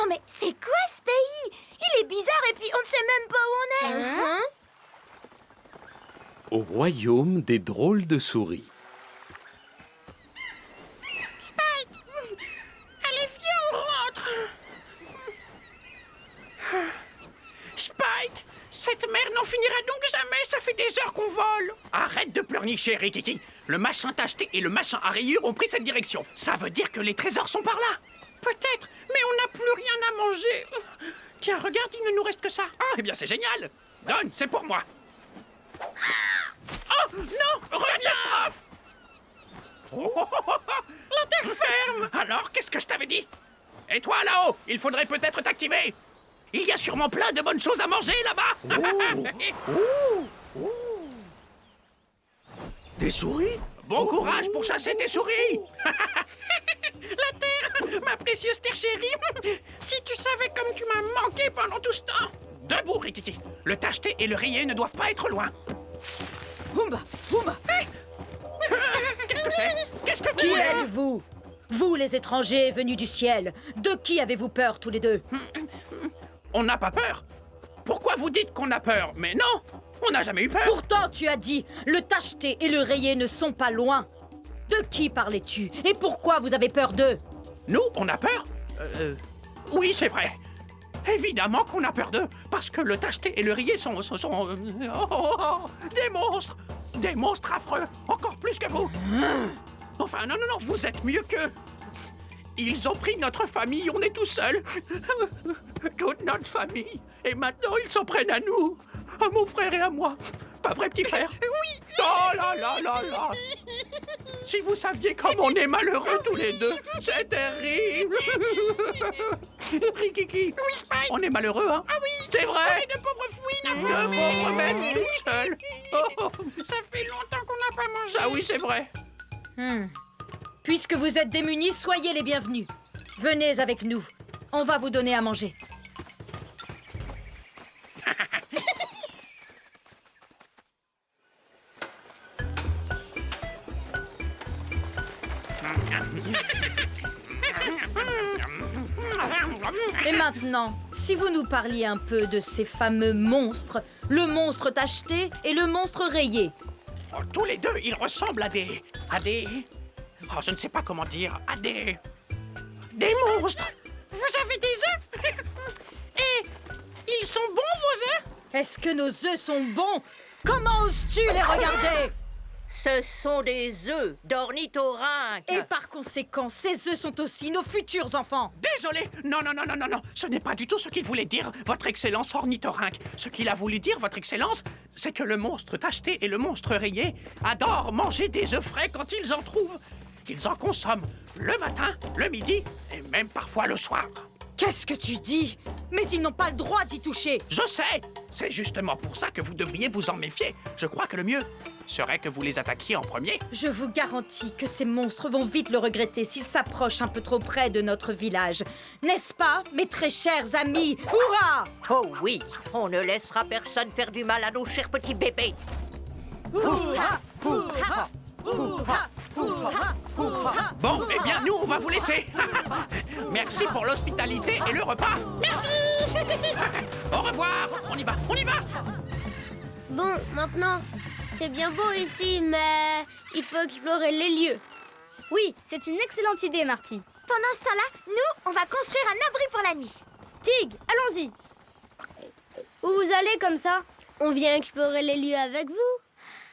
Non mais c'est quoi ce pays? Il est bizarre et puis on ne sait même pas où on est. Hein? Au royaume des drôles de souris. Spike! Allez, viens, on rentre! Spike! Cette mer n'en finira donc jamais, ça fait des heures qu'on vole! Arrête de pleurnicher, Rikiki! Le machin tacheté et le machin à rayures ont pris cette direction. Ça veut dire que les trésors sont par là! Peut-être, mais on n'a plus rien à manger. Tiens, regarde, il ne nous reste que ça. Ah, eh bien, c'est génial! Donne, c'est pour moi! Oh, non! Catastrophe! La terre ferme! Alors, qu'est-ce que je t'avais dit? Et toi, là-haut, il faudrait peut-être t'activer! Il y a sûrement plein de bonnes choses à manger, là-bas! Des souris? Bon courage pour chasser tes souris! La terre! Ma précieuse terre chérie! Si tu savais comme tu m'as manqué pendant tout ce temps! Debout, Rikiki! Le tacheté et le rayé ne doivent pas être loin! Oumba, Oumba. Qu'est-ce que c'est? Qu'est-ce que vous Qui voulez? êtes-vous? Vous, les étrangers venus du ciel. De qui avez-vous peur, tous les deux? On n'a pas peur! Pourquoi vous dites qu'on a peur? Mais non! On n'a jamais eu peur! Pourtant, tu as dit, le tacheté et le rayé ne sont pas loin. De qui parlais-tu? Et pourquoi vous avez peur d'eux? Nous, on a peur? Oui, c'est vrai. Évidemment qu'on a peur d'eux, parce que le tacheté et le rayé sont des monstres! Des monstres affreux, encore plus que vous! Enfin, non, vous êtes mieux qu'eux! Ils ont pris notre famille, on est tout seuls! Toute notre famille! Et maintenant, ils s'en prennent à nous! À mon frère et à moi! Pas vrai, petit frère? Oui! Oh là là là là! Si vous saviez comme on est malheureux tous les deux, c'est terrible! Rikiki! Oui, Spike! On est malheureux, hein? Ah oui! C'est vrai! On est de pauvres fouines! De pauvres même, tout seuls! Oh, ça fait longtemps qu'on n'a pas mangé! Ah oui, c'est vrai! Puisque vous êtes démunis, soyez les bienvenus. Venez avec nous. On va vous donner à manger. Et maintenant, si vous nous parliez un peu de ces fameux monstres, le monstre tacheté et le monstre rayé. Oh, tous les deux, ils ressemblent à des... Oh, je ne sais pas comment dire. À des monstres. Vous avez des œufs? Et ils sont bons, vos œufs? Est-ce que nos œufs sont bons? Comment oses-tu les regarder? Ce sont des œufs d'ornithorynque. Et par conséquent, ces œufs sont aussi nos futurs enfants. Désolé. Non. Ce n'est pas du tout ce qu'il voulait dire, votre excellence ornithorynque. Ce qu'il a voulu dire, votre excellence, c'est que le monstre tacheté et le monstre rayé adorent manger des œufs frais quand ils en trouvent. Qu'ils en consomment le matin, le midi et même parfois le soir. Qu'est-ce que tu dis? Mais ils n'ont pas le droit d'y toucher. Je sais. C'est justement pour ça que vous devriez vous en méfier. Je crois que le mieux serait que vous les attaquiez en premier. Je vous garantis que ces monstres vont vite le regretter s'ils s'approchent un peu trop près de notre village. N'est-ce pas, mes très chers amis? Hurrah! Oh oui, on ne laissera personne faire du mal à nos chers petits bébés. Hurrah! Hurrah! Hurrah! Hurrah! Hurrah! Bon, eh bien, nous, on va vous laisser. Merci pour l'hospitalité et le repas. Merci. Au revoir. On y va. Bon, maintenant, c'est bien beau ici, mais il faut explorer les lieux. Oui, c'est une excellente idée, Marty. Pendant ce temps-là, nous, on va construire un abri pour la nuit. Tig, allons-y. Où vous allez comme ça? On vient explorer les lieux avec vous.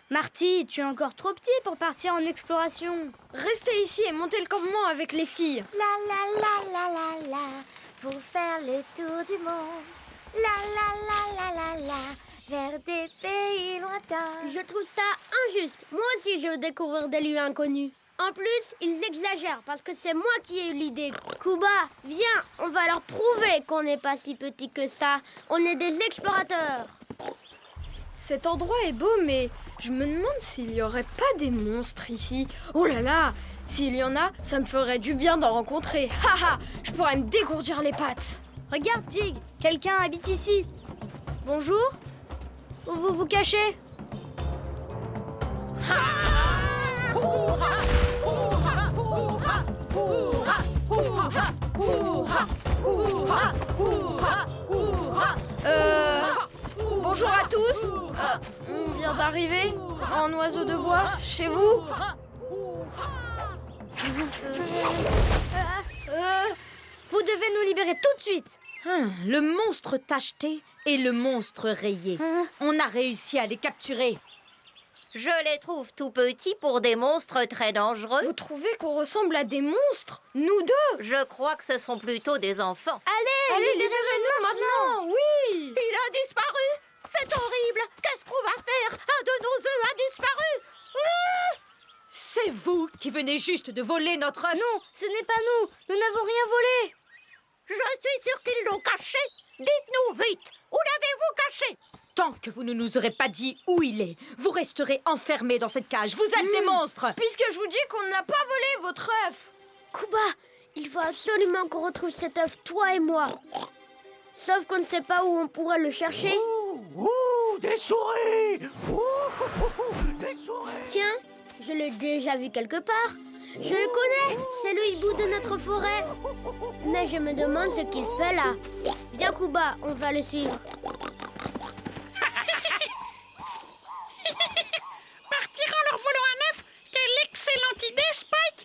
Marty, tu es encore trop petit pour partir en exploration. Restez ici et montez le campement avec les filles. La, pour faire le tour du monde. La, vers des pays lointains. Je trouve ça injuste. Moi aussi, je veux découvrir des lieux inconnus. En plus, ils exagèrent parce que c'est moi qui ai eu l'idée. Kuba, viens, on va leur prouver qu'on n'est pas si petit que ça. On est des explorateurs. Cet endroit est beau, mais je me demande s'il y aurait pas des monstres ici. Oh là là, s'il y en a, ça me ferait du bien d'en rencontrer. Haha, je pourrais me dégourdir les pattes. Regarde, Tig, quelqu'un habite ici. Bonjour. Où vous vous cachez? Bonjour à tous. On vient d'arriver en oiseau de bois chez vous. Vous devez nous libérer tout de suite. Le monstre tacheté et le monstre rayé. On a réussi à les capturer. Je les trouve tout petits pour des monstres très dangereux. Vous trouvez qu'on ressemble à des monstres? Nous deux? Je crois que ce sont plutôt des enfants. Allez, libérez-nous maintenant. Oui. Il a disparu. C'est horrible. Qu'est-ce qu'on va faire? Un de nos œufs a disparu. C'est vous qui venez juste de voler notre œuf. Non, ce n'est pas nous. Nous n'avons rien volé. Je suis sûre qu'ils l'ont caché. Dites-nous vite, où l'avez-vous caché? Tant que vous ne nous aurez pas dit où il est, vous resterez enfermés dans cette cage. Vous êtes des monstres. Puisque je vous dis qu'on n'a pas volé votre œuf. Kuba, il faut absolument qu'on retrouve cet œuf, toi et moi. Sauf qu'on ne sait pas où on pourrait le chercher. Des souris! Des souris! Tiens, je l'ai déjà vu quelque part. Je le connais, c'est le hibou de notre forêt. Mais je me demande ce qu'il fait là. Viens Kuba, on va le suivre. Partir en leur volant un œuf? Quelle excellente idée, Spike!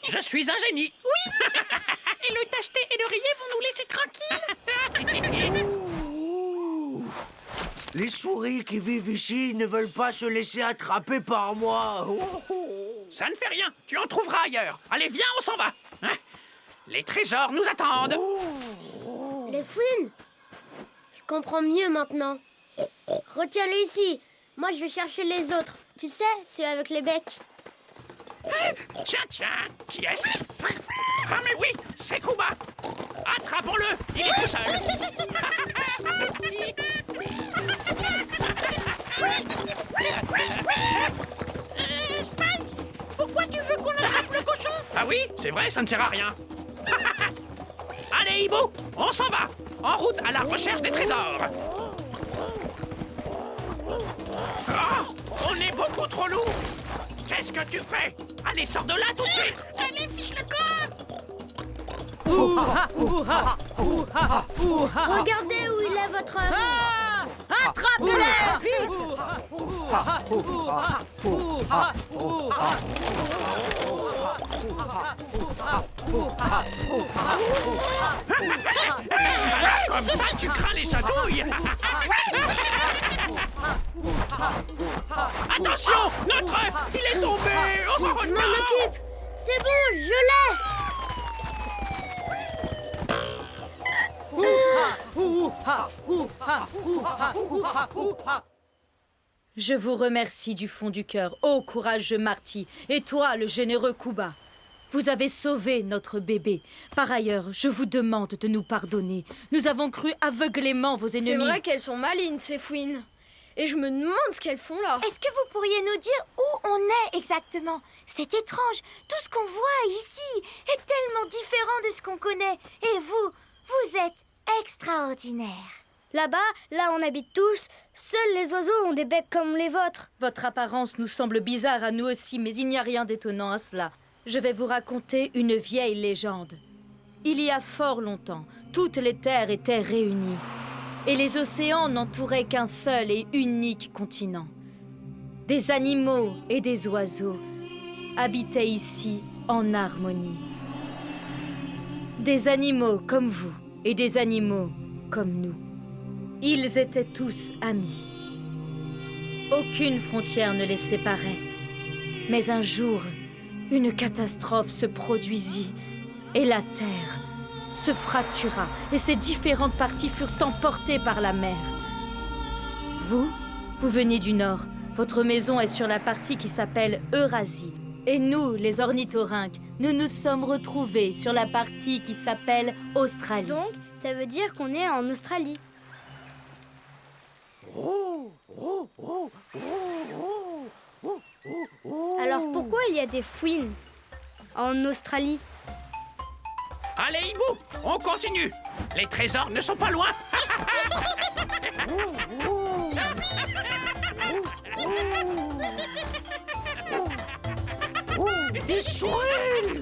Je suis un génie. Oui. Et le tacheté et le rayé vont nous laisser tranquilles. Les souris qui vivent ici ne veulent pas se laisser attraper par moi. Ça ne fait rien, tu en trouveras ailleurs. Allez, viens, on s'en va. Hein? Les trésors nous attendent. Les fouines. Je comprends mieux maintenant. Retiens-les ici. Moi, je vais chercher les autres. Tu sais, ceux avec les becs. Tiens, qui est-ce? Ah mais oui, c'est Kuba. Attrapons-le, il est tout seul. Spike, pourquoi tu veux qu'on attrape le cochon? Ah oui, c'est vrai, ça ne sert à rien. Allez, hibou, on s'en va. En route à la recherche des trésors. Oh, on est beaucoup trop lourd. Qu'est-ce que tu fais? Allez, sors de là tout de suite. Allez, fiche le corps. Regardez où il est votre œuf. Attrapez-les vite. Comme ça, tu crains les chatouilles. Attention, notre œuf, il est tombé. Je m'en occupe. C'est bon, je l'ai. Je vous remercie du fond du cœur, ô courageux Marty, et toi, le généreux Kuba. Vous avez sauvé notre bébé. Par ailleurs, je vous demande de nous pardonner. Nous avons cru aveuglément vos ennemis. C'est vrai qu'elles sont malines, ces fouines. Et je me demande ce qu'elles font là. Est-ce que vous pourriez nous dire où on est exactement? C'est étrange. Tout ce qu'on voit ici est tellement différent de ce qu'on connaît. Et vous êtes extraordinaire. Là-bas, là on habite tous. Seuls les oiseaux ont des becs comme les vôtres. Votre apparence nous semble bizarre à nous aussi, mais il n'y a rien d'étonnant à cela. Je vais vous raconter une vieille légende. Il y a fort longtemps, toutes les terres étaient réunies. Et les océans n'entouraient qu'un seul et unique continent. Des animaux et des oiseaux habitaient ici en harmonie. Des animaux comme vous et des animaux comme nous. Ils étaient tous amis. Aucune frontière ne les séparait. Mais un jour, une catastrophe se produisit et la terre se fractura et ses différentes parties furent emportées par la mer. Vous venez du nord. Votre maison est sur la partie qui s'appelle Eurasie. Et nous, les ornithorynques, nous nous sommes retrouvés sur la partie qui s'appelle Australie. Donc, ça veut dire qu'on est en Australie. Alors pourquoi il y a des fouines en Australie? Allez, hibou, on continue. Les trésors ne sont pas loin. Des souris!